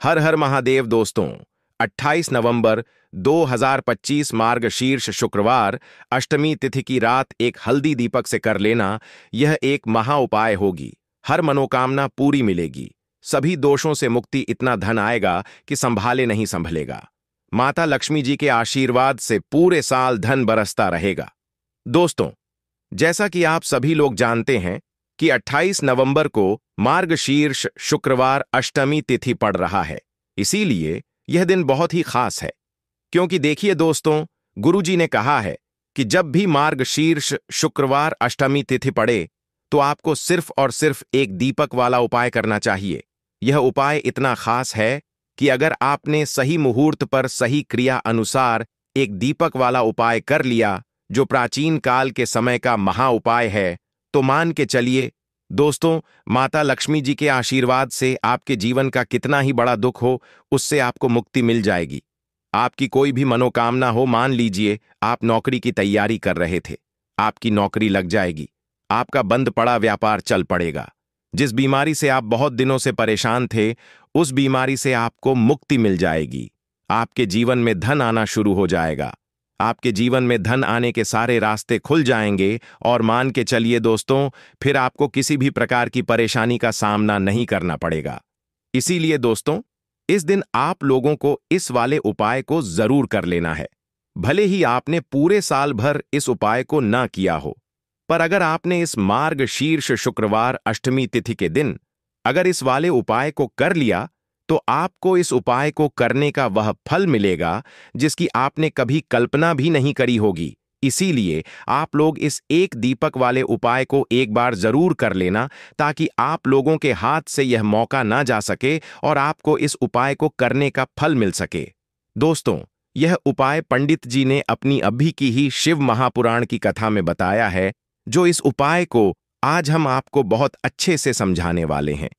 हर हर महादेव दोस्तों। 28 नवंबर 2025 मार्गशीर्ष शुक्रवार अष्टमी तिथि की रात एक हल्दी दीपक से कर लेना, यह एक महा उपाय होगी। हर मनोकामना पूरी मिलेगी। सभी दोषों से मुक्ति, इतना धन आएगा कि संभाले नहीं संभलेगा। माता लक्ष्मी जी के आशीर्वाद से पूरे साल धन बरसता रहेगा। दोस्तों, जैसा कि आप सभी लोग जानते हैं कि 28 नवंबर को मार्गशीर्ष शुक्रवार अष्टमी तिथि पड़ रहा है। इसीलिए यह दिन बहुत ही खास है, क्योंकि देखिए दोस्तों, गुरुजी ने कहा है कि जब भी मार्गशीर्ष शुक्रवार अष्टमी तिथि पड़े तो आपको सिर्फ और सिर्फ एक दीपक वाला उपाय करना चाहिए। यह उपाय इतना खास है कि अगर आपने सही मुहूर्त पर सही क्रिया अनुसार एक दीपक वाला उपाय कर लिया, जो प्राचीन काल के समय का महा उपाय है, तो मान के चलिए दोस्तों, माता लक्ष्मी जी के आशीर्वाद से आपके जीवन का कितना ही बड़ा दुख हो, उससे आपको मुक्ति मिल जाएगी। आपकी कोई भी मनोकामना हो, मान लीजिए आप नौकरी की तैयारी कर रहे थे, आपकी नौकरी लग जाएगी। आपका बंद पड़ा व्यापार चल पड़ेगा। जिस बीमारी से आप बहुत दिनों से परेशान थे, उस बीमारी से आपको मुक्ति मिल जाएगी। आपके जीवन में धन आना शुरू हो जाएगा। आपके जीवन में धन आने के सारे रास्ते खुल जाएंगे और मान के चलिए दोस्तों, फिर आपको किसी भी प्रकार की परेशानी का सामना नहीं करना पड़ेगा। इसीलिए दोस्तों, इस दिन आप लोगों को इस वाले उपाय को जरूर कर लेना है। भले ही आपने पूरे साल भर इस उपाय को ना किया हो, पर अगर आपने इस मार्गशीर्ष शुक्रवार अष्टमी तिथि के दिन अगर इस वाले उपाय को कर लिया, तो आपको इस उपाय को करने का वह फल मिलेगा जिसकी आपने कभी कल्पना भी नहीं करी होगी। इसीलिए आप लोग इस एक दीपक वाले उपाय को एक बार जरूर कर लेना, ताकि आप लोगों के हाथ से यह मौका ना जा सके और आपको इस उपाय को करने का फल मिल सके। दोस्तों, यह उपाय पंडित जी ने अपनी अभी की ही शिव महापुराण की कथा में बताया है, जो इस उपाय को आज हम आपको बहुत अच्छे से समझाने वाले हैं।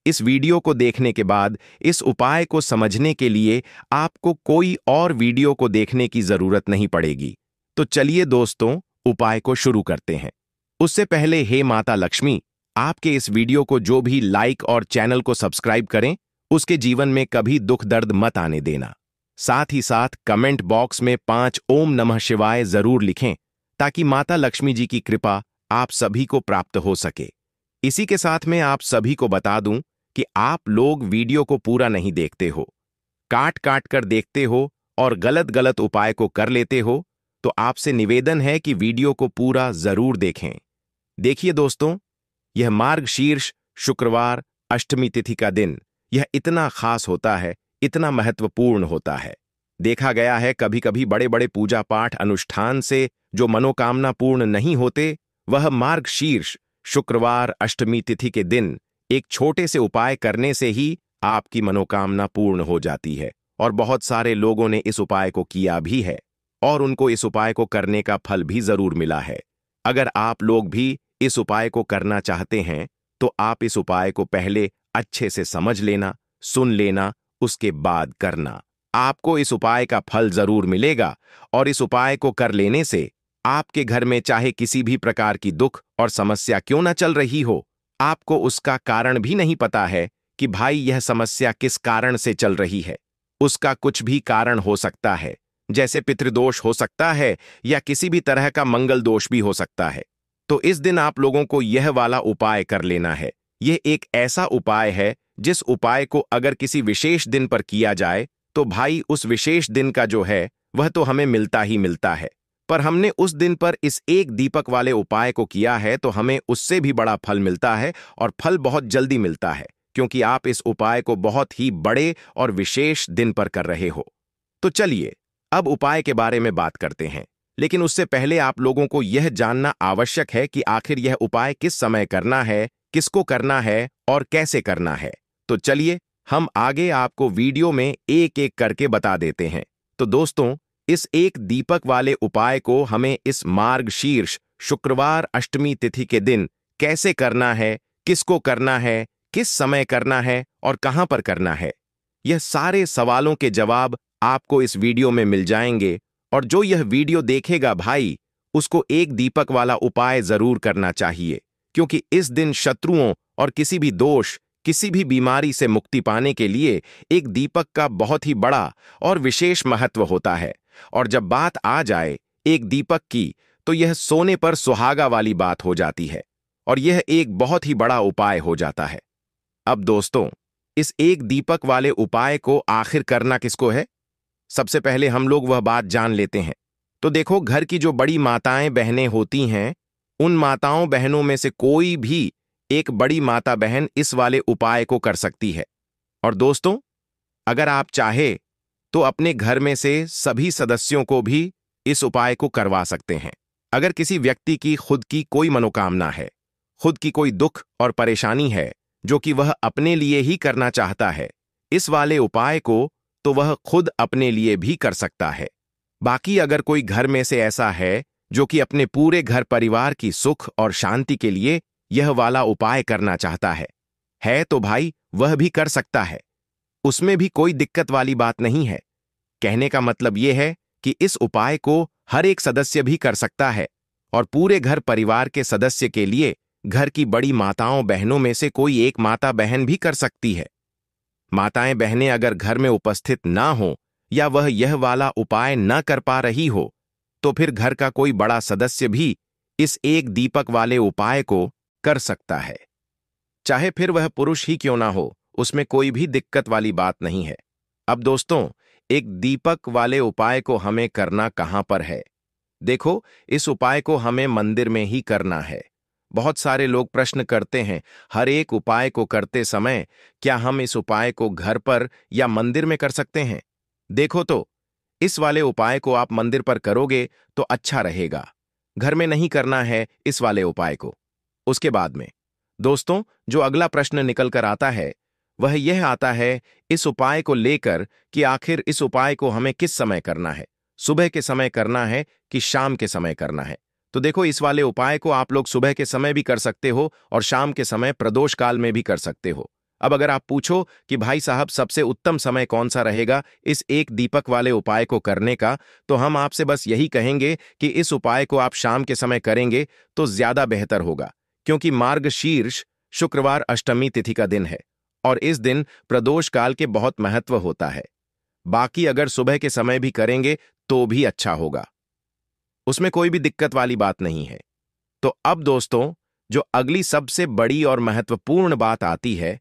इस वीडियो को देखने के बाद इस उपाय को समझने के लिए आपको कोई और वीडियो को देखने की जरूरत नहीं पड़ेगी। तो चलिए दोस्तों, उपाय को शुरू करते हैं। उससे पहले हे माता लक्ष्मी, आपके इस वीडियो को जो भी लाइक और चैनल को सब्सक्राइब करें, उसके जीवन में कभी दुख दर्द मत आने देना। साथ ही साथ कमेंट बॉक्स में 5 ओम नमः शिवाय जरूर लिखें, ताकि माता लक्ष्मी जी की कृपा आप सभी को प्राप्त हो सके। इसी के साथ में आप सभी को बता दूं कि आप लोग वीडियो को पूरा नहीं देखते हो, काट काट कर देखते हो और गलत गलत उपाय को कर लेते हो, तो आपसे निवेदन है कि वीडियो को पूरा जरूर देखें। देखिए दोस्तों, यह मार्गशीर्ष शुक्रवार अष्टमी तिथि का दिन यह इतना खास होता है, इतना महत्वपूर्ण होता है। देखा गया है कभी कभी बड़े बड़े पूजा पाठ अनुष्ठान से जो मनोकामना पूर्ण नहीं होते, वह मार्गशीर्ष शुक्रवार अष्टमी तिथि के दिन एक छोटे से उपाय करने से ही आपकी मनोकामना पूर्ण हो जाती है। और बहुत सारे लोगों ने इस उपाय को किया भी है और उनको इस उपाय को करने का फल भी जरूर मिला है। अगर आप लोग भी इस उपाय को करना चाहते हैं, तो आप इस उपाय को पहले अच्छे से समझ लेना, सुन लेना, उसके बाद करना। आपको इस उपाय का फल जरूर मिलेगा और इस उपाय को कर लेने से आपके घर में चाहे किसी भी प्रकार की दुख और समस्या क्यों ना चल रही हो, आपको उसका कारण भी नहीं पता है कि भाई यह समस्या किस कारण से चल रही है। उसका कुछ भी कारण हो सकता है, जैसे पितृदोष हो सकता है या किसी भी तरह का मंगल दोष भी हो सकता है। तो इस दिन आप लोगों को यह वाला उपाय कर लेना है। यह एक ऐसा उपाय है जिस उपाय को अगर किसी विशेष दिन पर किया जाए, तो भाई उस विशेष दिन का जो है वह तो हमें मिलता ही मिलता है। पर हमने उस दिन पर इस एक दीपक वाले उपाय को किया है, तो हमें उससे भी बड़ा फल मिलता है और फल बहुत जल्दी मिलता है, क्योंकि आप इस उपाय को बहुत ही बड़े और विशेष दिन पर कर रहे हो। तो चलिए अब उपाय के बारे में बात करते हैं, लेकिन उससे पहले आप लोगों को यह जानना आवश्यक है कि आखिर यह उपाय किस समय करना है, किसको करना है और कैसे करना है। तो चलिए हम आगे आपको वीडियो में एक एक करके बता देते हैं। तो दोस्तों, इस एक दीपक वाले उपाय को हमें इस मार्गशीर्ष शुक्रवार अष्टमी तिथि के दिन कैसे करना है, किसको करना है, किस समय करना है और कहां पर करना है, यह सारे सवालों के जवाब आपको इस वीडियो में मिल जाएंगे। और जो यह वीडियो देखेगा भाई, उसको एक दीपक वाला उपाय जरूर करना चाहिए, क्योंकि इस दिन शत्रुओं और किसी भी दोष, किसी भी बीमारी से मुक्ति पाने के लिए एक दीपक का बहुत ही बड़ा और विशेष महत्व होता है। और जब बात आ जाए एक दीपक की, तो यह सोने पर सुहागा वाली बात हो जाती है और यह एक बहुत ही बड़ा उपाय हो जाता है। अब दोस्तों, इस एक दीपक वाले उपाय को आखिर करना किसको है? सबसे पहले हम लोग वह बात जान लेते हैं। तो देखो, घर की जो बड़ी माताएं बहनें होती हैं, उन माताओं बहनों में से कोई भी एक बड़ी माता बहन इस वाले उपाय को कर सकती है। और दोस्तों, अगर आप चाहे तो अपने घर में से सभी सदस्यों को भी इस उपाय को करवा सकते हैं। अगर किसी व्यक्ति की खुद की कोई मनोकामना है, खुद की कोई दुख और परेशानी है जो कि वह अपने लिए ही करना चाहता है इस वाले उपाय को, तो वह खुद अपने लिए भी कर सकता है। बाकी अगर कोई घर में से ऐसा है जो कि अपने पूरे घर परिवार की सुख और शांति के लिए यह वाला उपाय करना चाहता है तो भाई वह भी कर सकता है। उसमें भी कोई दिक्कत वाली बात नहीं है। कहने का मतलब यह है कि इस उपाय को हर एक सदस्य भी कर सकता है और पूरे घर परिवार के सदस्य के लिए घर की बड़ी माताओं बहनों में से कोई एक माता बहन भी कर सकती है। माताएं बहनें अगर घर में उपस्थित ना हो या वह यह वाला उपाय न कर पा रही हो, तो फिर घर का कोई बड़ा सदस्य भी इस एक दीपक वाले उपाय को कर सकता है। चाहे फिर वह पुरुष ही क्यों ना हो, उसमें कोई भी दिक्कत वाली बात नहीं है। अब दोस्तों, एक दीपक वाले उपाय को हमें करना कहां पर है? देखो, इस उपाय को हमें मंदिर में ही करना है। बहुत सारे लोग प्रश्न करते हैं, हर एक उपाय को करते समय क्या हम इस उपाय को घर पर या मंदिर में कर सकते हैं? देखो तो, इस वाले उपाय को आप मंदिर पर करोगे तो अच्छा रहेगा। घर में नहीं करना है इस वाले उपाय को। उसके बाद में दोस्तों, जो अगला प्रश्न निकल कर आता है वह यह आता है इस उपाय को लेकर कि आखिर इस उपाय को हमें किस समय करना है, सुबह के समय करना है कि शाम के समय करना है? तो देखो, इस वाले उपाय को आप लोग सुबह के समय भी कर सकते हो और शाम के समय प्रदोष काल में भी कर सकते हो। अब अगर आप पूछो कि भाई साहब सबसे उत्तम समय कौन सा रहेगा इस एक दीपक वाले उपाय को करने का, तो हम आपसे बस यही कहेंगे कि इस उपाय को आप शाम के समय करेंगे तो ज्यादा बेहतर होगा, क्योंकि मार्गशीर्ष शुक्रवार अष्टमी तिथि का दिन है और इस दिन प्रदोष काल के बहुत महत्व होता है। बाकी अगर सुबह के समय भी करेंगे तो भी अच्छा होगा, उसमें कोई भी दिक्कत वाली बात नहीं है। तो अब दोस्तों, जो अगली सबसे बड़ी और महत्वपूर्ण बात आती है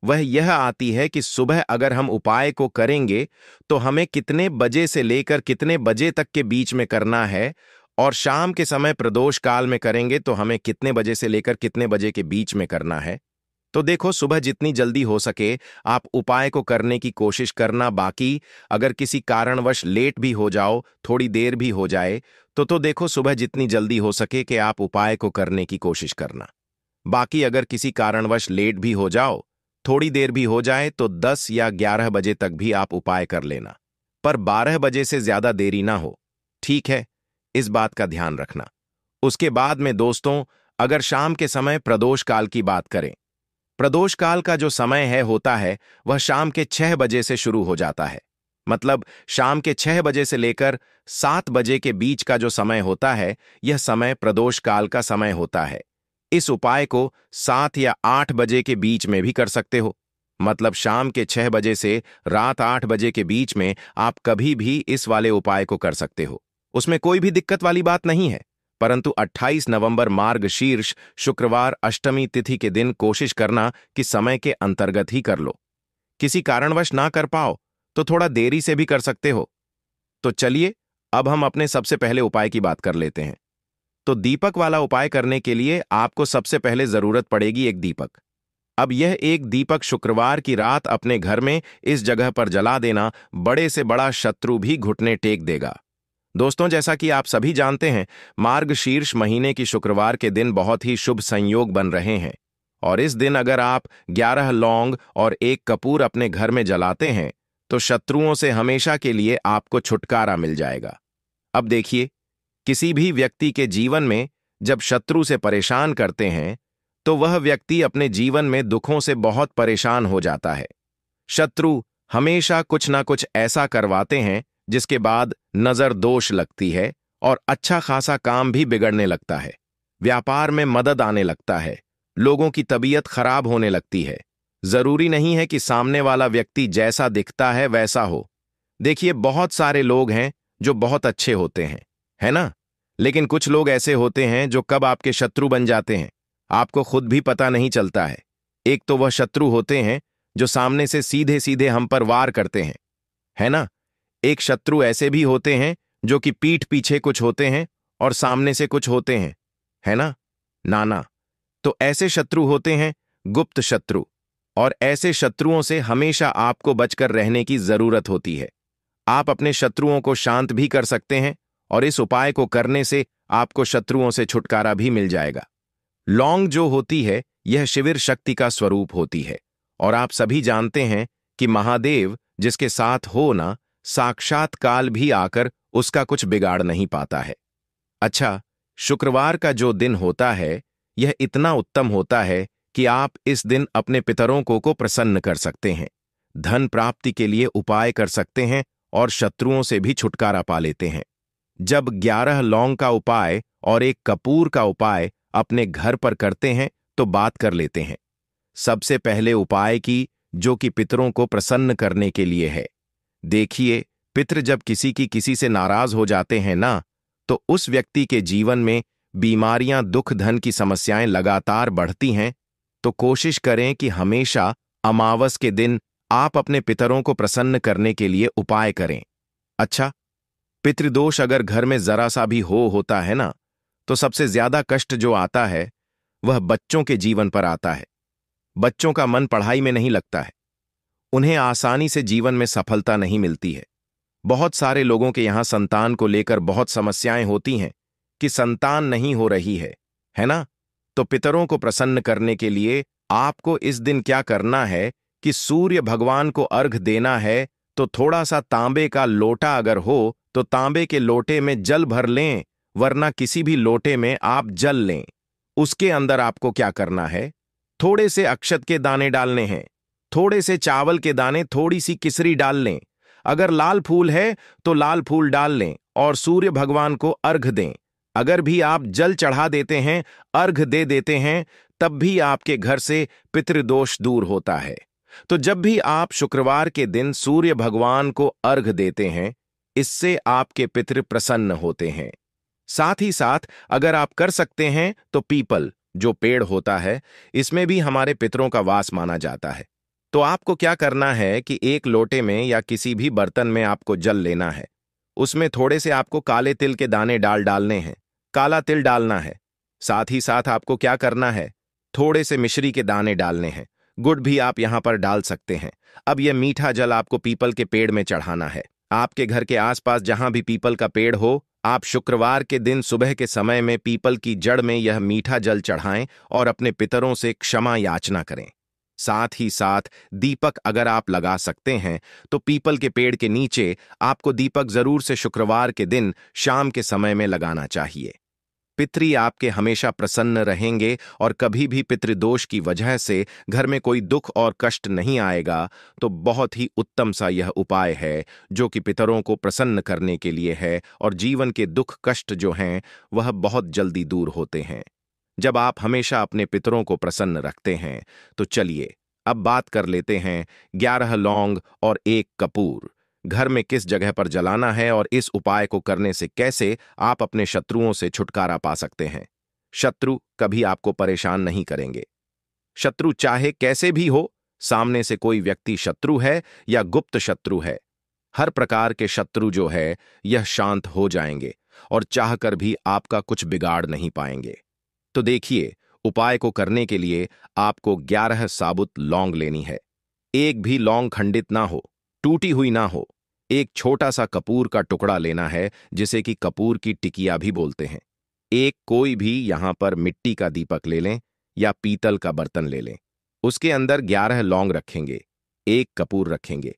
वह यह आती है कि सुबह अगर हम उपाय को करेंगे तो हमें कितने बजे से लेकर कितने बजे तक के बीच में करना है, और शाम के समय प्रदोष काल में करेंगे तो हमें कितने बजे से लेकर कितने बजे के बीच में करना है। तो देखो, सुबह जितनी जल्दी हो सके आप उपाय को करने की कोशिश करना। बाकी अगर किसी कारणवश लेट भी हो जाओ, थोड़ी देर भी हो जाए, तो देखो सुबह जितनी जल्दी हो सके कि आप उपाय को करने की कोशिश करना। बाकी अगर किसी कारणवश लेट भी हो जाओ, थोड़ी देर भी हो जाए, तो 10 या 11 बजे तक भी आप उपाय कर लेना, पर 12 बजे से ज्यादा देरी ना हो। ठीक है, इस बात का ध्यान रखना। उसके बाद में दोस्तों, अगर शाम के समय प्रदोष काल की बात करें, प्रदोष काल का जो समय होता है वह शाम के 6 बजे से शुरू हो जाता है। मतलब शाम के 6 बजे से लेकर 7 बजे के बीच का जो समय होता है, यह समय प्रदोष काल का समय होता है। इस उपाय को 7 या 8 बजे के बीच में भी कर सकते हो। मतलब शाम के 6 बजे से रात 8 बजे के बीच में आप कभी भी इस वाले उपाय को कर सकते हो, उसमें कोई भी दिक्कत वाली बात नहीं है। परंतु 28 नवंबर मार्गशीर्ष शुक्रवार अष्टमी तिथि के दिन कोशिश करना कि समय के अंतर्गत ही कर लो। किसी कारणवश ना कर पाओ तो थोड़ा देरी से भी कर सकते हो। तो चलिए, अब हम अपने सबसे पहले उपाय की बात कर लेते हैं। तो दीपक वाला उपाय करने के लिए आपको सबसे पहले जरूरत पड़ेगी एक दीपक। अब यह एक दीपक शुक्रवार की रात अपने घर में इस जगह पर जला देना, बड़े से बड़ा शत्रु भी घुटने टेक देगा। दोस्तों, जैसा कि आप सभी जानते हैं, मार्गशीर्ष महीने की शुक्रवार के दिन बहुत ही शुभ संयोग बन रहे हैं और इस दिन अगर आप 11 लौंग और 1 कपूर अपने घर में जलाते हैं तो शत्रुओं से हमेशा के लिए आपको छुटकारा मिल जाएगा। अब देखिए, किसी भी व्यक्ति के जीवन में जब शत्रु से परेशान करते हैं तो वह व्यक्ति अपने जीवन में दुखों से बहुत परेशान हो जाता है। शत्रु हमेशा कुछ ना कुछ ऐसा करवाते हैं जिसके बाद नजर दोष लगती है और अच्छा खासा काम भी बिगड़ने लगता है, व्यापार में मदद आने लगता है, लोगों की तबीयत खराब होने लगती है, जरूरी नहीं है कि सामने वाला व्यक्ति जैसा दिखता है वैसा हो। देखिए, बहुत सारे लोग हैं जो बहुत अच्छे होते हैं, है ना? लेकिन कुछ लोग ऐसे होते हैं जो कब आपके शत्रु बन जाते हैं, आपको खुद भी पता नहीं चलता है। एक तो वह शत्रु होते हैं जो सामने से सीधे सीधे हम पर वार करते हैं, है ना? एक शत्रु ऐसे भी होते हैं जो कि पीठ पीछे कुछ होते हैं और सामने से कुछ होते हैं, है ना? नाना। तो ऐसे शत्रु होते हैं गुप्त शत्रु, और ऐसे शत्रुओं से हमेशा आपको बचकर रहने की जरूरत होती है। आप अपने शत्रुओं को शांत भी कर सकते हैं और इस उपाय को करने से आपको शत्रुओं से छुटकारा भी मिल जाएगा। लौंग जो होती है यह शिविर शक्ति का स्वरूप होती है, और आप सभी जानते हैं कि महादेव जिसके साथ हो ना, साक्षात काल भी आकर उसका कुछ बिगाड़ नहीं पाता है। अच्छा, शुक्रवार का जो दिन होता है यह इतना उत्तम होता है कि आप इस दिन अपने पितरों को प्रसन्न कर सकते हैं, धन प्राप्ति के लिए उपाय कर सकते हैं और शत्रुओं से भी छुटकारा पा लेते हैं। जब 11 लौंग का उपाय और एक कपूर का उपाय अपने घर पर करते हैं तो बात कर लेते हैं। सबसे पहले उपाय की, जो कि पितरों को प्रसन्न करने के लिए है। देखिए, पितृ जब किसी से नाराज हो जाते हैं ना, तो उस व्यक्ति के जीवन में बीमारियां, दुख, धन की समस्याएं लगातार बढ़ती हैं। तो कोशिश करें कि हमेशा अमावस के दिन आप अपने पितरों को प्रसन्न करने के लिए उपाय करें। अच्छा, पितृदोष अगर घर में जरा सा भी होता है ना, तो सबसे ज्यादा कष्ट जो आता है वह बच्चों के जीवन पर आता है। बच्चों का मन पढ़ाई में नहीं लगता है, उन्हें आसानी से जीवन में सफलता नहीं मिलती है। बहुत सारे लोगों के यहां संतान को लेकर बहुत समस्याएं होती हैं कि संतान नहीं हो रही है ना? तो पितरों को प्रसन्न करने के लिए आपको इस दिन क्या करना है कि सूर्य भगवान को अर्घ देना है। तो थोड़ा सा तांबे का लोटा अगर हो तो तांबे के लोटे में जल भर लें, वरना किसी भी लोटे में आप जल लें। उसके अंदर आपको क्या करना है, थोड़े से अक्षत के दाने डालने हैं, थोड़े से चावल के दाने, थोड़ी सी किसरी डाल लें। अगर लाल फूल है तो लाल फूल डाल लें और सूर्य भगवान को अर्घ दें। अगर भी आप जल चढ़ा देते हैं, अर्घ दे देते हैं, तब भी आपके घर से पितृदोष दूर होता है। तो जब भी आप शुक्रवार के दिन सूर्य भगवान को अर्घ देते हैं, इससे आपके पितृ प्रसन्न होते हैं। साथ ही साथ अगर आप कर सकते हैं तो पीपल जो पेड़ होता है, इसमें भी हमारे पितरों का वास माना जाता है। तो आपको क्या करना है कि एक लोटे में या किसी भी बर्तन में आपको जल लेना है। उसमें थोड़े से आपको काले तिल के दाने डालने हैं, काला तिल डालना है। साथ ही साथ आपको क्या करना है, थोड़े से मिश्री के दाने डालने हैं, गुड़ भी आप यहां पर डाल सकते हैं। अब यह मीठा जल आपको पीपल के पेड़ में चढ़ाना है। आपके घर के आसपास जहां भी पीपल का पेड़ हो, आप शुक्रवार के दिन सुबह के समय में पीपल की जड़ में यह मीठा जल चढ़ाएं और अपने पितरों से क्षमा याचना करें। साथ ही साथ दीपक अगर आप लगा सकते हैं तो पीपल के पेड़ के नीचे आपको दीपक जरूर से शुक्रवार के दिन शाम के समय में लगाना चाहिए। पितृ आपके हमेशा प्रसन्न रहेंगे और कभी भी पितृदोष की वजह से घर में कोई दुख और कष्ट नहीं आएगा। तो बहुत ही उत्तम सा यह उपाय है जो कि पितरों को प्रसन्न करने के लिए है, और जीवन के दुख कष्ट जो हैं वह बहुत जल्दी दूर होते हैं जब आप हमेशा अपने पितरों को प्रसन्न रखते हैं। तो चलिए अब बात कर लेते हैं 11 लौंग और 1 कपूर घर में किस जगह पर जलाना है और इस उपाय को करने से कैसे आप अपने शत्रुओं से छुटकारा पा सकते हैं। शत्रु कभी आपको परेशान नहीं करेंगे। शत्रु चाहे कैसे भी हो, सामने से कोई व्यक्ति शत्रु है या गुप्त शत्रु है, हर प्रकार के शत्रु जो है यह शांत हो जाएंगे और चाहकर भी आपका कुछ बिगाड़ नहीं पाएंगे। तो देखिए, उपाय को करने के लिए आपको 11 साबुत लौंग लेनी है। एक भी लौंग खंडित ना हो, टूटी हुई ना हो। एक छोटा सा कपूर का टुकड़ा लेना है, जिसे कि कपूर की टिकिया भी बोलते हैं। एक कोई भी यहां पर मिट्टी का दीपक ले लें या पीतल का बर्तन ले लें। उसके अंदर 11 लौंग रखेंगे, 1 कपूर रखेंगे,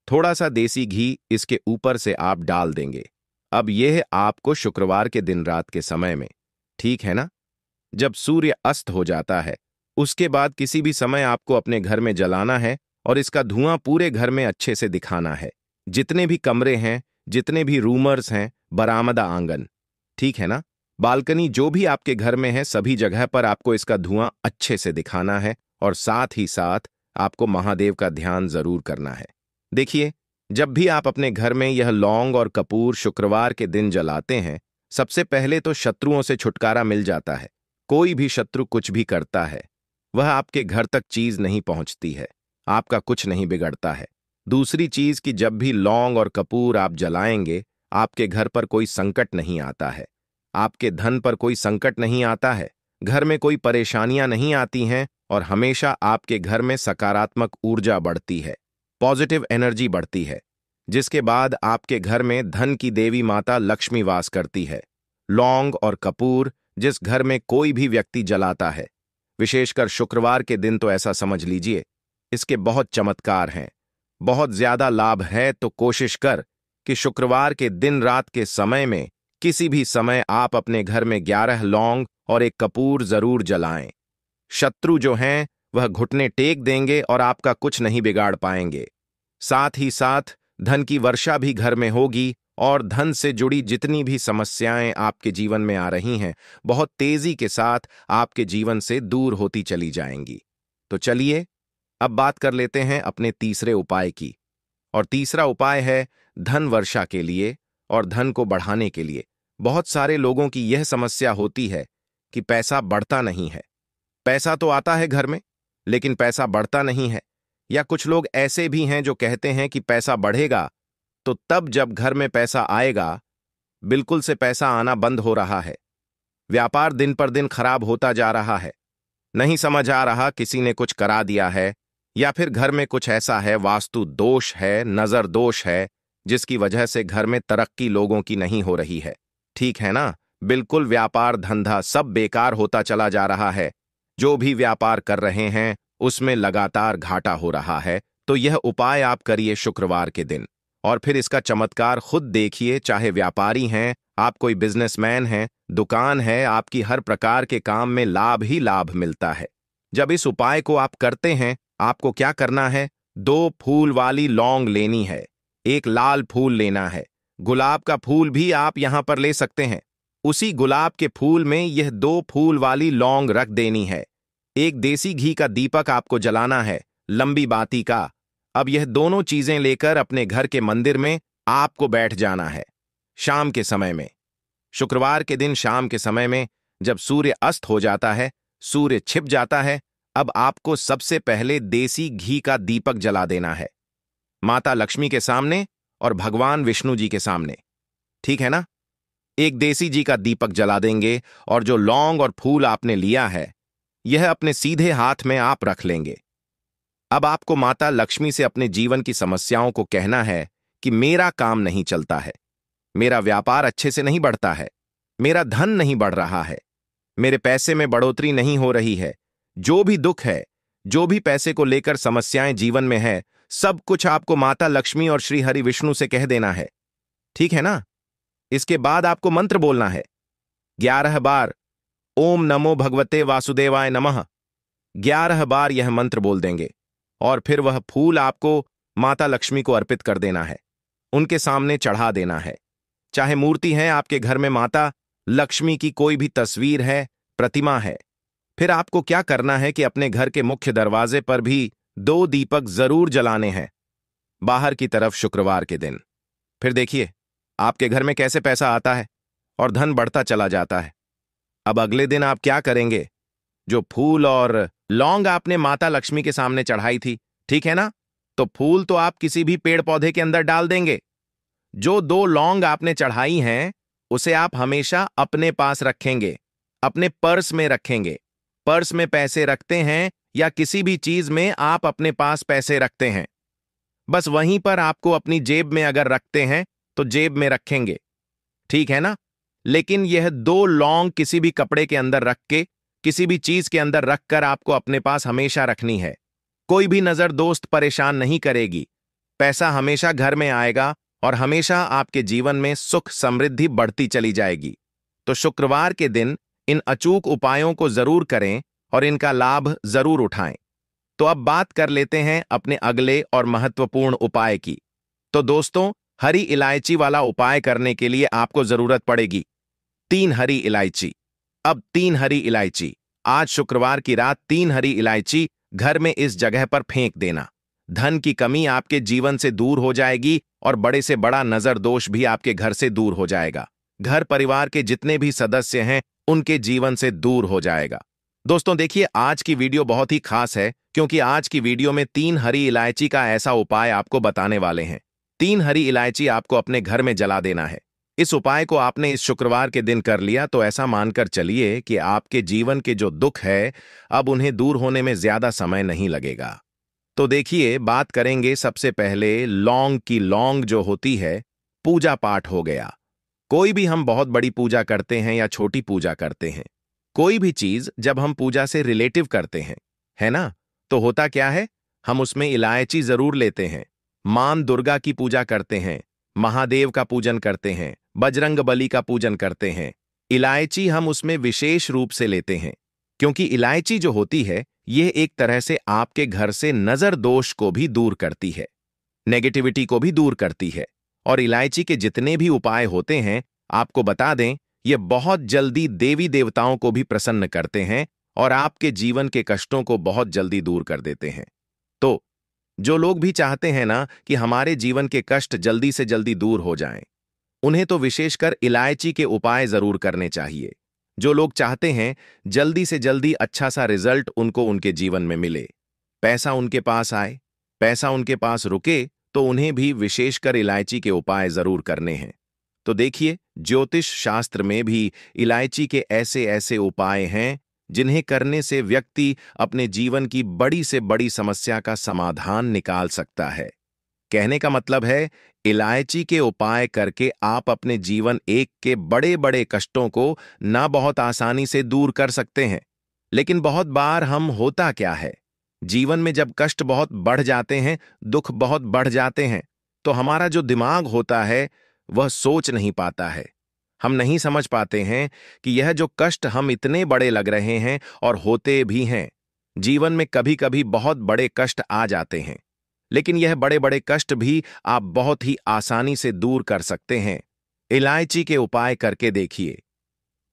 थोड़ा सा देसी घी इसके ऊपर से आप डाल देंगे। अब यह आपको शुक्रवार के दिन रात के समय में, ठीक है ना, जब सूर्य अस्त हो जाता है, उसके बाद किसी भी समय आपको अपने घर में जलाना है और इसका धुआं पूरे घर में अच्छे से दिखाना है। जितने भी कमरे हैं, जितने भी रूमर्स हैं, बरामदा आंगन, ठीक है ना, बालकनी, जो भी आपके घर में है, सभी जगह पर आपको इसका धुआं अच्छे से दिखाना है। और साथ ही साथ आपको महादेव का ध्यान जरूर करना है। देखिए, जब भी आप अपने घर में यह लौंग और कपूर शुक्रवार के दिन जलाते हैं, सबसे पहले तो शत्रुओं से छुटकारा मिल जाता है। कोई भी शत्रु कुछ भी करता है, वह आपके घर तक चीज नहीं पहुंचती है, आपका कुछ नहीं बिगड़ता है। दूसरी चीज कि जब भी लौंग और कपूर आप जलाएंगे, आपके घर पर कोई संकट नहीं आता है, आपके धन पर कोई संकट नहीं आता है, घर में कोई परेशानियां नहीं आती हैं और हमेशा आपके घर में सकारात्मक ऊर्जा बढ़ती है, पॉजिटिव एनर्जी बढ़ती है, जिसके बाद आपके घर में धन की देवी माता लक्ष्मी वास करती है। लौंग और कपूर जिस घर में कोई भी व्यक्ति जलाता है, विशेषकर शुक्रवार के दिन, तो ऐसा समझ लीजिए इसके बहुत चमत्कार हैं, बहुत ज्यादा लाभ है। तो कोशिश कर कि शुक्रवार के दिन रात के समय में किसी भी समय आप अपने घर में 11 लौंग और एक कपूर जरूर जलाएं। शत्रु जो हैं वह घुटने टेक देंगे और आपका कुछ नहीं बिगाड़ पाएंगे। साथ ही साथ धन की वर्षा भी घर में होगी और धन से जुड़ी जितनी भी समस्याएं आपके जीवन में आ रही हैं, बहुत तेजी के साथ आपके जीवन से दूर होती चली जाएंगी। तो चलिए अब बात कर लेते हैं अपने तीसरे उपाय की। और तीसरा उपाय है धन वर्षा के लिए और धन को बढ़ाने के लिए। बहुत सारे लोगों की यह समस्या होती है कि पैसा बढ़ता नहीं है। पैसा तो आता है घर में, लेकिन पैसा बढ़ता नहीं है। या कुछ लोग ऐसे भी हैं जो कहते हैं कि पैसा बढ़ेगा तो तब जब घर में पैसा आएगा, बिल्कुल से पैसा आना बंद हो रहा है। व्यापार दिन पर दिन खराब होता जा रहा है। नहीं समझ आ रहा, किसी ने कुछ करा दिया है या फिर घर में कुछ ऐसा है, वास्तु दोष है, नजर दोष है, जिसकी वजह से घर में तरक्की लोगों की नहीं हो रही है। ठीक है ना? बिल्कुल व्यापार धंधा सब बेकार होता चला जा रहा है। जो भी व्यापार कर रहे हैं उसमें लगातार घाटा हो रहा है। तो यह उपाय आप करिए शुक्रवार के दिन और फिर इसका चमत्कार खुद देखिए। चाहे व्यापारी हैं, आप कोई बिजनेसमैन हैं, दुकान है, आपकी हर प्रकार के काम में लाभ ही लाभ मिलता है। जब इस उपाय को आप करते हैं, आपको क्या करना है? 2 फूल वाली लौंग लेनी है, एक लाल फूल लेना है, गुलाब का फूल भी आप यहां पर ले सकते हैं। उसी गुलाब के फूल में यह 2 फूल वाली लौंग रख देनी है। एक देसी घी का दीपक आपको जलाना है, लंबी बाती का। अब यह दोनों चीजें लेकर अपने घर के मंदिर में आपको बैठ जाना है शाम के समय में। शुक्रवार के दिन शाम के समय में जब सूर्य अस्त हो जाता है, सूर्य छिप जाता है, अब आपको सबसे पहले देसी घी का दीपक जला देना है, माता लक्ष्मी के सामने और भगवान विष्णु जी के सामने। ठीक है ना? एक देसी घी का दीपक जला देंगे और जो लौंग और फूल आपने लिया है, यह अपने सीधे हाथ में आप रख लेंगे। अब आपको माता लक्ष्मी से अपने जीवन की समस्याओं को कहना है कि मेरा काम नहीं चलता है, मेरा व्यापार अच्छे से नहीं बढ़ता है, मेरा धन नहीं बढ़ रहा है, मेरे पैसे में बढ़ोतरी नहीं हो रही है। जो भी दुख है, जो भी पैसे को लेकर समस्याएं जीवन में है, सब कुछ आपको माता लक्ष्मी और श्री हरि विष्णु से कह देना है। ठीक है ना? इसके बाद आपको मंत्र बोलना है 11 बार, ओम नमो भगवते वासुदेवाय नमः। 11 बार यह मंत्र बोल देंगे और फिर वह फूल आपको माता लक्ष्मी को अर्पित कर देना है, उनके सामने चढ़ा देना है। चाहे मूर्ति है आपके घर में, माता लक्ष्मी की कोई भी तस्वीर है, प्रतिमा है, फिर आपको क्या करना है कि अपने घर के मुख्य दरवाजे पर भी 2 दीपक जरूर जलाने हैं बाहर की तरफ शुक्रवार के दिन। फिर देखिए आपके घर में कैसे पैसा आता है और धन बढ़ता चला जाता है। अब अगले दिन आप क्या करेंगे? जो फूल और लौंग आपने माता लक्ष्मी के सामने चढ़ाई थी, ठीक है ना, तो फूल तो आप किसी भी पेड़ पौधे के अंदर डाल देंगे। जो 2 लौंग आपने चढ़ाई हैं उसे आप हमेशा अपने पास रखेंगे, अपने पर्स में रखेंगे। पर्स में पैसे रखते हैं या किसी भी चीज में आप अपने पास पैसे रखते हैं, बस वहीं पर आपको अपनी जेब में अगर रखते हैं तो जेब में रखेंगे। ठीक है ना? लेकिन यह 2 लौंग किसी भी कपड़े के अंदर रख के, किसी भी चीज के अंदर रखकर आपको अपने पास हमेशा रखनी है। कोई भी नजर दोस्त परेशान नहीं करेगी, पैसा हमेशा घर में आएगा और हमेशा आपके जीवन में सुख समृद्धि बढ़ती चली जाएगी। तो शुक्रवार के दिन इन अचूक उपायों को जरूर करें और इनका लाभ जरूर उठाएं। तो अब बात कर लेते हैं अपने अगले और महत्वपूर्ण उपाय की। तो दोस्तों, हरी इलायची वाला उपाय करने के लिए आपको जरूरत पड़ेगी 3 हरी इलायची। अब 3 हरी इलायची, आज शुक्रवार की रात 3 हरी इलायची घर में इस जगह पर फेंक देना। धन की कमी आपके जीवन से दूर हो जाएगी और बड़े से बड़ा नजर दोष भी आपके घर से दूर हो जाएगा। घर परिवार के जितने भी सदस्य हैं उनके जीवन से दूर हो जाएगा। दोस्तों देखिए, आज की वीडियो बहुत ही खास है क्योंकि आज की वीडियो में 3 हरी इलायची का ऐसा उपाय आपको बताने वाले हैं। 3 हरी इलायची आपको अपने घर में जला देना है। इस उपाय को आपने इस शुक्रवार के दिन कर लिया तो ऐसा मानकर चलिए कि आपके जीवन के जो दुख है अब उन्हें दूर होने में ज्यादा समय नहीं लगेगा। तो देखिए, बात करेंगे सबसे पहले लौंग की। लौंग जो होती है, पूजा पाठ हो गया। कोई भी हम बहुत बड़ी पूजा करते हैं या छोटी पूजा करते हैं, कोई भी चीज जब हम पूजा से रिलेटिव करते हैं, है ना, तो होता क्या है, हम उसमें इलायची जरूर लेते हैं। मां दुर्गा की पूजा करते हैं, महादेव का पूजन करते हैं, बजरंग बली का पूजन करते हैं। इलायची हम उसमें विशेष रूप से लेते हैं क्योंकि इलायची जो होती है यह एक तरह से आपके घर से नजर दोष को भी दूर करती है, नेगेटिविटी को भी दूर करती है। और इलायची के जितने भी उपाय होते हैं, आपको बता दें, ये बहुत जल्दी देवी देवताओं को भी प्रसन्न करते हैं और आपके जीवन के कष्टों को बहुत जल्दी दूर कर देते हैं। तो जो लोग भी चाहते हैं ना कि हमारे जीवन के कष्ट जल्दी से जल्दी दूर हो जाएं, उन्हें तो विशेषकर इलायची के उपाय जरूर करने चाहिए। जो लोग चाहते हैं जल्दी से जल्दी अच्छा सा रिजल्ट उनको उनके जीवन में मिले, पैसा उनके पास आए, पैसा उनके पास रुके, तो उन्हें भी विशेषकर इलायची के उपाय जरूर करने हैं। तो देखिए, ज्योतिष शास्त्र में भी इलायची के ऐसे ऐसे उपाय हैं जिन्हें करने से व्यक्ति अपने जीवन की बड़ी से बड़ी समस्या का समाधान निकाल सकता है। कहने का मतलब है, इलायची के उपाय करके आप अपने जीवन एक के बड़े बड़े कष्टों को ना बहुत आसानी से दूर कर सकते हैं। लेकिन बहुत बार हम होता क्या है, जीवन में जब कष्ट बहुत बढ़ जाते हैं, दुख बहुत बढ़ जाते हैं, तो हमारा जो दिमाग होता है वह सोच नहीं पाता है। हम नहीं समझ पाते हैं कि यह जो कष्ट हम इतने बड़े लग रहे हैं और होते भी हैं। जीवन में कभी कभी बहुत बड़े कष्ट आ जाते हैं, लेकिन यह बड़े बड़े कष्ट भी आप बहुत ही आसानी से दूर कर सकते हैं। इलायची के उपाय करके देखिए।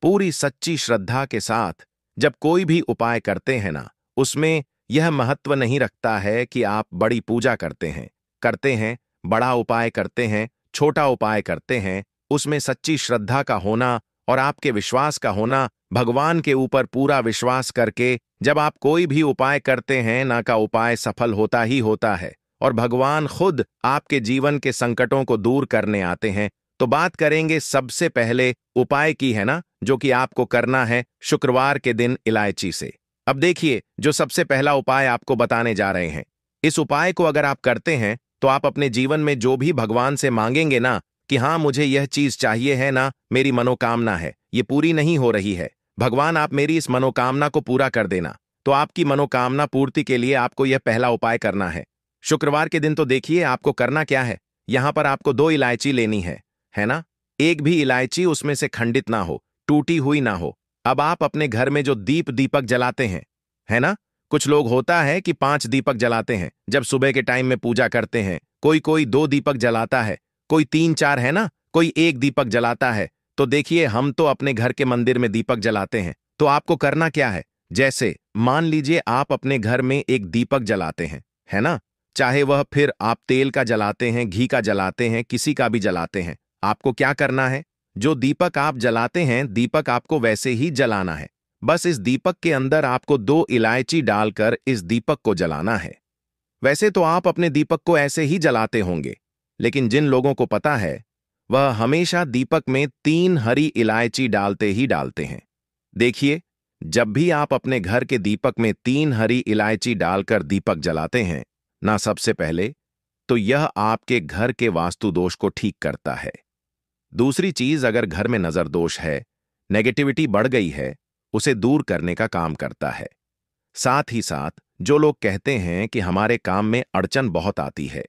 पूरी सच्ची श्रद्धा के साथ जब कोई भी उपाय करते हैं ना, उसमें यह महत्व नहीं रखता है कि आप बड़ी पूजा करते हैं, बड़ा उपाय करते हैं, छोटा उपाय करते हैं। उसमें सच्ची श्रद्धा का होना और आपके विश्वास का होना, भगवान के ऊपर पूरा विश्वास करके जब आप कोई भी उपाय करते हैं ना, का उपाय सफल होता ही होता है और भगवान खुद आपके जीवन के संकटों को दूर करने आते हैं। तो बात करेंगे सबसे पहले उपाय की, है ना, जो कि आपको करना है शुक्रवार के दिन इलायची से। अब देखिए, जो सबसे पहला उपाय आपको बताने जा रहे हैं, इस उपाय को अगर आप करते हैं तो आप अपने जीवन में जो भी भगवान से मांगेंगे ना कि हाँ मुझे यह चीज चाहिए है ना, मेरी मनोकामना है, ये पूरी नहीं हो रही है, भगवान आप मेरी इस मनोकामना को पूरा कर देना, तो आपकी मनोकामना पूर्ति के लिए आपको यह पहला उपाय करना है शुक्रवार के दिन। तो देखिए, आपको करना क्या है, यहां पर आपको 2 इलायची लेनी है ना। एक भी इलायची उसमें से खंडित ना हो, टूटी हुई ना हो। अब आप अपने घर में जो दीपक जलाते हैं, है ना, कुछ लोग होता है कि 5 दीपक जलाते हैं जब सुबह के टाइम में पूजा करते हैं। कोई 2 दीपक जलाता है, कोई 3-4, है ना, कोई 1 दीपक जलाता है। तो देखिए, हम तो अपने घर के मंदिर में दीपक जलाते हैं। तो आपको करना क्या है, जैसे मान लीजिए आप अपने घर में एक दीपक जलाते हैं, है ना, चाहे वह फिर आप तेल का जलाते हैं, घी का जलाते हैं, किसी का भी जलाते हैं। आपको क्या करना है, जो दीपक आप जलाते हैं, दीपक आपको वैसे ही जलाना है। बस इस दीपक के अंदर आपको 2 इलायची डालकर इस दीपक को जलाना है। वैसे तो आप अपने दीपक को ऐसे ही जलाते होंगे, लेकिन जिन लोगों को पता है वह हमेशा दीपक में 3 हरी इलायची डालते ही डालते हैं। देखिए, जब भी आप अपने घर के दीपक में 3 हरी इलायची डालकर दीपक जलाते हैं ना, सबसे पहले तो यह आपके घर के वास्तु दोष को ठीक करता है। दूसरी चीज, अगर घर में नजर दोष है, नेगेटिविटी बढ़ गई है, उसे दूर करने का काम करता है। साथ ही साथ जो लोग कहते हैं कि हमारे काम में अड़चन बहुत आती है,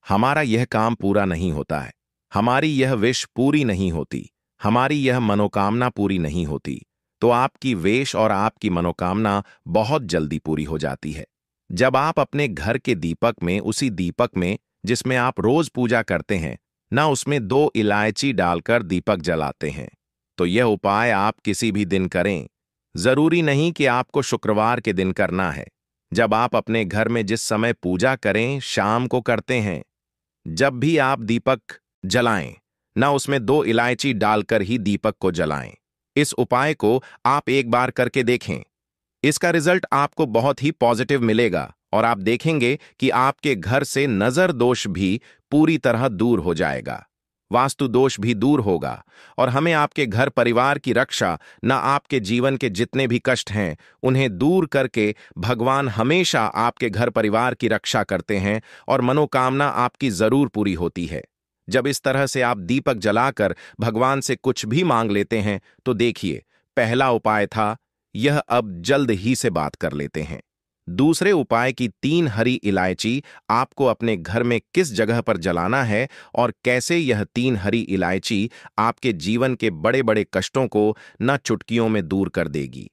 हमारा यह काम पूरा नहीं होता है, हमारी यह विश पूरी नहीं होती, हमारी यह मनोकामना पूरी नहीं होती, तो आपकी वेश और आपकी मनोकामना बहुत जल्दी पूरी हो जाती है। जब आप अपने घर के दीपक में, उसी दीपक में जिसमें आप रोज पूजा करते हैं ना, उसमें 2 इलायची डालकर दीपक जलाते हैं, तो यह उपाय आप किसी भी दिन करें। जरूरी नहीं कि आपको शुक्रवार के दिन करना है, जब आप अपने घर में जिस समय पूजा करें, शाम को करते हैं, जब भी आप दीपक जलाएं, ना उसमें 2 इलायची डालकर ही दीपक को जलाएं। इस उपाय को आप एक बार करके देखें। इसका रिजल्ट आपको बहुत ही पॉजिटिव मिलेगा और आप देखेंगे कि आपके घर से नजर दोष भी पूरी तरह दूर हो जाएगा, वास्तु दोष भी दूर होगा और हमें आपके घर परिवार की रक्षा, न आपके जीवन के जितने भी कष्ट हैं उन्हें दूर करके भगवान हमेशा आपके घर परिवार की रक्षा करते हैं और मनोकामना आपकी जरूर पूरी होती है। जब इस तरह से आप दीपक जलाकर भगवान से कुछ भी मांग लेते हैं तो देखिए, पहला उपाय था यह, अब जल्द ही से बात कर लेते हैं। दूसरे उपाय की 3 हरी इलायची आपको अपने घर में किस जगह पर जलाना है और कैसे यह 3 हरी इलायची आपके जीवन के बड़े बड़े कष्टों को न चुटकियों में दूर कर देगी।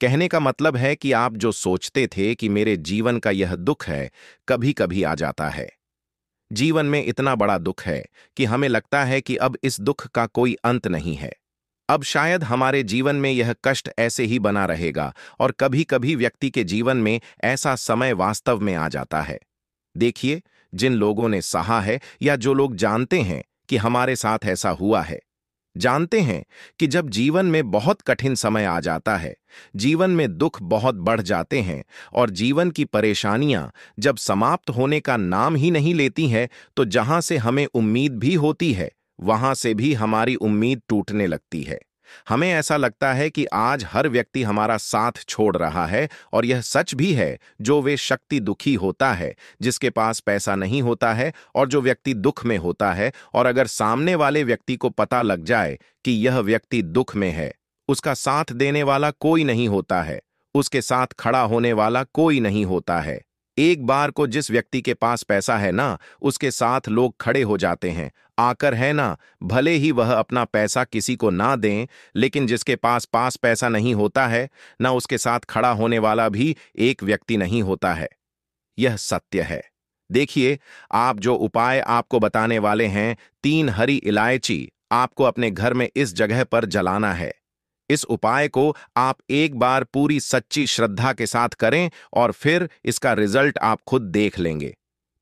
कहने का मतलब है कि आप जो सोचते थे कि मेरे जीवन का यह दुख है, कभी कभी आ जाता है। जीवन में इतना बड़ा दुख है कि हमें लगता है कि अब इस दुख का कोई अंत नहीं है। अब शायद हमारे जीवन में यह कष्ट ऐसे ही बना रहेगा और कभी कभी व्यक्ति के जीवन में ऐसा समय वास्तव में आ जाता है। देखिए, जिन लोगों ने सहा है या जो लोग जानते हैं कि हमारे साथ ऐसा हुआ है, जानते हैं कि जब जीवन में बहुत कठिन समय आ जाता है, जीवन में दुख बहुत बढ़ जाते हैं और जीवन की परेशानियां जब समाप्त होने का नाम ही नहीं लेती हैं, तो जहां से हमें उम्मीद भी होती है, वहां से भी हमारी उम्मीद टूटने लगती है। हमें ऐसा लगता है कि आज हर व्यक्ति हमारा साथ छोड़ रहा है और यह सच भी है। जो वे शक्ति दुखी होता है, जिसके पास पैसा नहीं होता है और जो व्यक्ति दुख में होता है, और अगर सामने वाले व्यक्ति को पता लग जाए कि यह व्यक्ति दुख में है, उसका साथ देने वाला कोई नहीं होता है, उसके साथ खड़ा होने वाला कोई नहीं होता है। एक बार को जिस व्यक्ति के पास पैसा है ना, उसके साथ लोग खड़े हो जाते हैं आकर, है ना, भले ही वह अपना पैसा किसी को ना दें, लेकिन जिसके पास पैसा नहीं होता है ना, उसके साथ खड़ा होने वाला भी एक व्यक्ति नहीं होता है। यह सत्य है। देखिए, आप जो उपाय आपको बताने वाले हैं, 3 हरी इलायची आपको अपने घर में इस जगह पर जलाना है। इस उपाय को आप एक बार पूरी सच्ची श्रद्धा के साथ करें और फिर इसका रिजल्ट आप खुद देख लेंगे।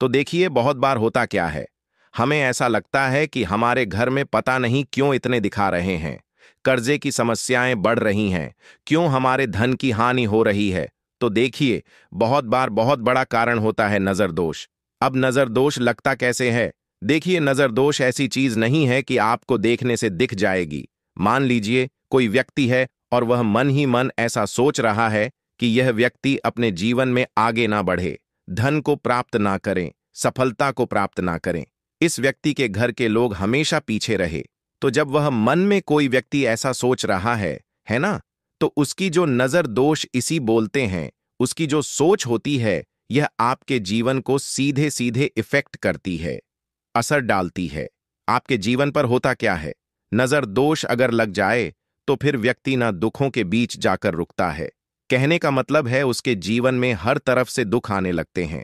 तो देखिए, बहुत बार होता क्या है, हमें ऐसा लगता है कि हमारे घर में पता नहीं क्यों इतने दिखा रहे हैं, कर्जे की समस्याएं बढ़ रही हैं, क्यों हमारे धन की हानि हो रही है। तो देखिए, बहुत बार बहुत बड़ा कारण होता है नजर दोष। अब नजर दोष लगता कैसे है? देखिए, नजर दोष ऐसी चीज नहीं है कि आपको देखने से दिख जाएगी। मान लीजिए कोई व्यक्ति है और वह मन ही मन ऐसा सोच रहा है कि यह व्यक्ति अपने जीवन में आगे ना बढ़े, धन को प्राप्त ना करें, सफलता को प्राप्त ना करें, इस व्यक्ति के घर के लोग हमेशा पीछे रहे। तो जब वह मन में कोई व्यक्ति ऐसा सोच रहा है ना, तो उसकी जो नजर दोष इसी बोलते हैं, उसकी जो सोच होती है, यह आपके जीवन को सीधे सीधे इफेक्ट करती है, असर डालती है। आपके जीवन पर होता क्या है, नजर दोष अगर लग जाए तो फिर व्यक्ति ना दुखों के बीच जाकर रुकता है। कहने का मतलब है उसके जीवन में हर तरफ से दुख आने लगते हैं,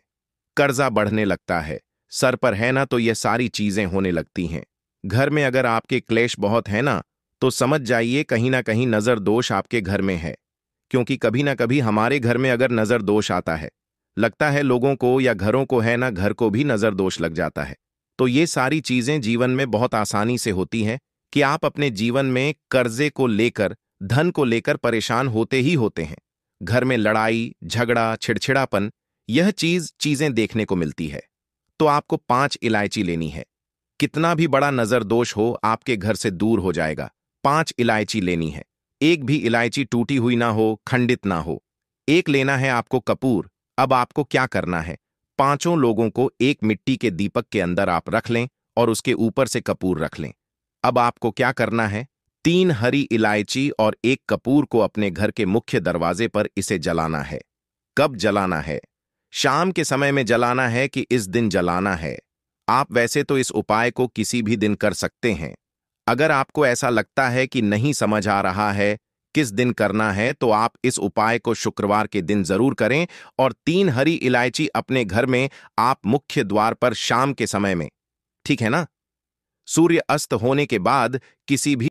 कर्जा बढ़ने लगता है, सर पर है ना, तो ये सारी चीजें होने लगती हैं। घर में अगर आपके क्लेश बहुत है ना, तो समझ जाइए कहीं ना कहीं नजर दोष आपके घर में है। क्योंकि कभी ना कभी हमारे घर में अगर नजर दोष आता है, लगता है लोगों को या घरों को, है ना, घर को भी नजर दोष लग जाता है। तो ये सारी चीजें जीवन में बहुत आसानी से होती हैं कि आप अपने जीवन में कर्जे को लेकर, धन को लेकर परेशान होते ही होते हैं। घर में लड़ाई झगड़ा, छिड़छिड़ापन, यह चीजें देखने को मिलती है। तो आपको 5 इलायची लेनी है। कितना भी बड़ा नजर दोष हो, आपके घर से दूर हो जाएगा। 5 इलायची लेनी है। एक भी इलायची टूटी हुई ना हो, खंडित ना हो। एक लेना है आपको कपूर। अब आपको क्या करना है, 5 लोगों को एक मिट्टी के दीपक के अंदर आप रख लें और उसके ऊपर से कपूर रख लें। अब आपको क्या करना है, 3 हरी इलायची और एक कपूर को अपने घर के मुख्य दरवाजे पर इसे जलाना है। कब जलाना है? शाम के समय में जलाना है कि इस दिन जलाना है? आप वैसे तो इस उपाय को किसी भी दिन कर सकते हैं। अगर आपको ऐसा लगता है कि नहीं समझ आ रहा है किस दिन करना है, तो आप इस उपाय को शुक्रवार के दिन जरूर करें और 3 हरी इलायची अपने घर में आप मुख्य द्वार पर शाम के समय में, ठीक है ना, सूर्य अस्त होने के बाद किसी भी